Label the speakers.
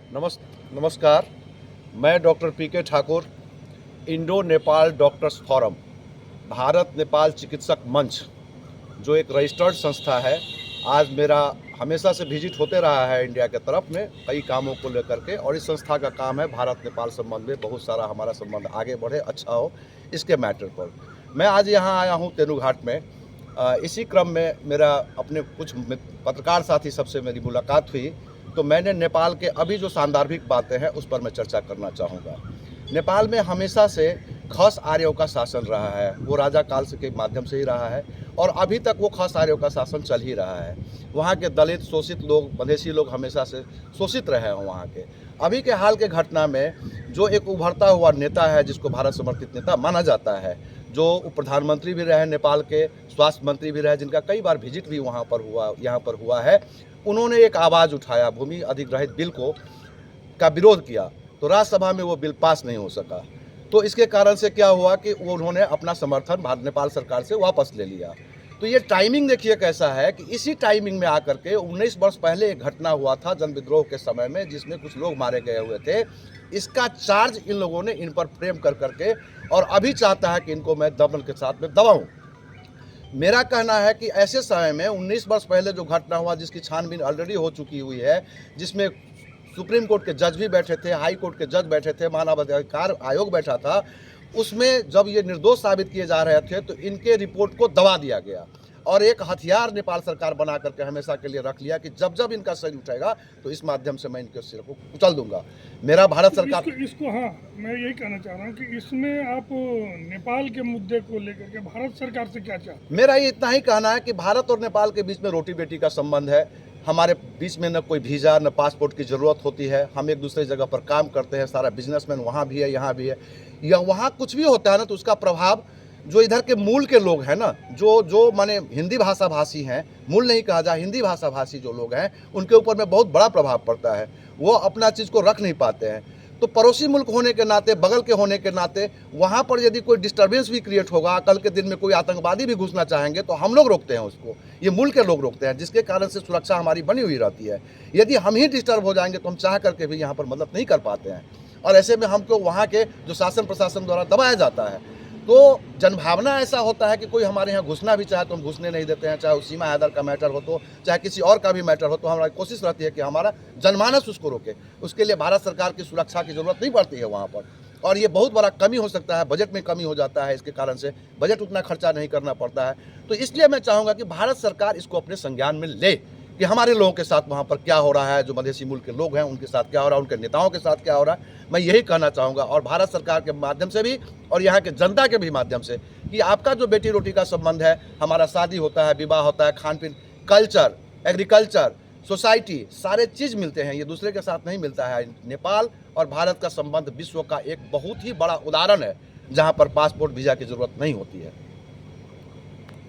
Speaker 1: नमस्कार। मैं doctor PK Thakur, Indo Nepal doctors forum, Bharat Nepal चिकित्सक मंच, जो एक रजिस्टर्ड संस्था है। आज मेरा हमेशा से विजिट होते रहा है इंडिया के तरफ में कई कामों को लेकर के, और इस संस्था का काम है भारत नेपाल संबंध में बहुत सारा हमारा संबंध आगे बढ़े, अच्छा हो, इसके मैटर पर मैं आज यहाँ आया हूँ तेनुघाट में। इसी क्रम में मेरा अपने कुछ पत्रकार साथी सबसे मेरी मुलाकात हुई, तो मैंने नेपाल के अभी जो सांदर्भिक बातें हैं उस पर मैं चर्चा करना चाहूँगा। नेपाल में हमेशा से खस आर्यों का शासन रहा है, वो राजा काल से के माध्यम से ही रहा है, और अभी तक वो खस आर्यों का शासन चल ही रहा है। वहाँ के दलित शोषित लोग, मधेसी लोग हमेशा से शोषित रहे हैं वहाँ के। अभी के हाल के घटना में जो एक उभरता हुआ नेता है, जिसको भारत समर्थित नेता माना जाता है, जो प्रधानमंत्री भी रहे नेपाल के, स्वास्थ्य मंत्री भी रहे, जिनका कई बार विजिट भी यहाँ पर हुआ है, उन्होंने एक आवाज़ उठाया, भूमि अधिग्रहित बिल का विरोध किया, तो राज्यसभा में वो बिल पास नहीं हो सका। तो इसके कारण से क्या हुआ कि वो उन्होंने अपना समर्थन भारत नेपाल सरकार से वापस ले लिया। तो ये टाइमिंग देखिए कैसा है कि इसी टाइमिंग में आकर के 19 वर्ष पहले एक घटना हुआ था जन विद्रोह के समय में, जिसमें कुछ लोग मारे गए हुए थे। इसका चार्ज इन लोगों ने इन पर फ्रेम कर करके, और अभी चाहता है कि इनको मैं दमन के साथ में दबाऊं। मेरा कहना है कि ऐसे समय में 19 वर्ष पहले जो घटना हुआ, जिसकी छानबीन ऑलरेडी हो चुकी हुई है, जिसमें सुप्रीम कोर्ट के जज भी बैठे थे, हाई कोर्ट के जज बैठे थे, मानवाधिकार आयोग बैठा था, उसमें जब ये निर्दोष साबित किए जा रहे थे तो इनके रिपोर्ट को दबा दिया गया, और एक हथियार नेपाल सरकार बना करके हमेशा के लिए रख लिया कि जब जब इनका सिर उठेगा तो इस माध्यम से मैं इनके सिर को कुचल दूंगा। मेरा भारत सरकार
Speaker 2: इसको हाँ, मैं यही कहना चाह रहा हूँ कि इसमें आप नेपाल के मुद्दे को लेकर के भारत सरकार से क्या चाहते?
Speaker 1: मेरा ये इतना ही कहना है कि भारत और नेपाल के बीच में रोटी बेटी का संबंध है। हमारे बीच में न कोई वीज़ा न पासपोर्ट की ज़रूरत होती है। हम एक दूसरे जगह पर काम करते हैं, सारा बिजनेसमैन वहाँ भी है, यहाँ भी है, या वहाँ कुछ भी होता है ना, तो उसका प्रभाव जो इधर के मूल के लोग हैं ना, जो माने हिंदी भाषा भाषी हैं, मूल नहीं कहा जाए, हिंदी भाषा भाषी जो लोग हैं, उनके ऊपर में बहुत बड़ा प्रभाव पड़ता है। वो अपना चीज़ को रख नहीं पाते हैं। तो पड़ोसी मुल्क होने के नाते, बगल के होने के नाते, वहाँ पर यदि कोई डिस्टर्बेंस भी क्रिएट होगा, कल के दिन में कोई आतंकवादी भी घुसना चाहेंगे, तो हम लोग रोकते हैं उसको, ये मुल्क के लोग रोकते हैं, जिसके कारण से सुरक्षा हमारी बनी हुई रहती है। यदि हम ही डिस्टर्ब हो जाएंगे तो हम चाह करके भी यहाँ पर मदद नहीं कर पाते हैं, और ऐसे में हमको वहाँ के जो शासन प्रशासन द्वारा दबाया जाता है। तो जनभावना ऐसा होता है कि कोई हमारे यहाँ घुसना भी चाहे तो हम घुसने नहीं देते हैं, चाहे वो सीमा हैदर का मैटर हो, तो चाहे किसी और का भी मैटर हो, तो हमारी कोशिश रहती है कि हमारा जनमानस उसको रोके। उसके लिए भारत सरकार की सुरक्षा की ज़रूरत नहीं पड़ती है वहाँ पर, और ये बहुत बड़ा कमी हो सकता है, बजट में कमी हो जाता है, इसके कारण से बजट उतना खर्चा नहीं करना पड़ता है। तो इसलिए मैं चाहूँगा कि भारत सरकार इसको अपने संज्ञान में ले कि हमारे लोगों के साथ वहाँ पर क्या हो रहा है, जो मधेसी मूल के लोग हैं उनके साथ क्या हो रहा है, उनके नेताओं के साथ क्या हो रहा है। मैं यही कहना चाहूँगा, और भारत सरकार के माध्यम से भी और यहाँ के जनता के भी माध्यम से, कि आपका जो बेटी रोटी का संबंध है, हमारा शादी होता है, विवाह होता है, खान पीन, कल्चर, एग्रीकल्चर, सोसाइटी, सारे चीज़ मिलते हैं, ये दूसरे के साथ नहीं मिलता है। नेपाल और भारत का संबंध विश्व का एक बहुत ही बड़ा उदाहरण है, जहाँ पर पासपोर्ट वीज़ा की ज़रूरत नहीं होती है।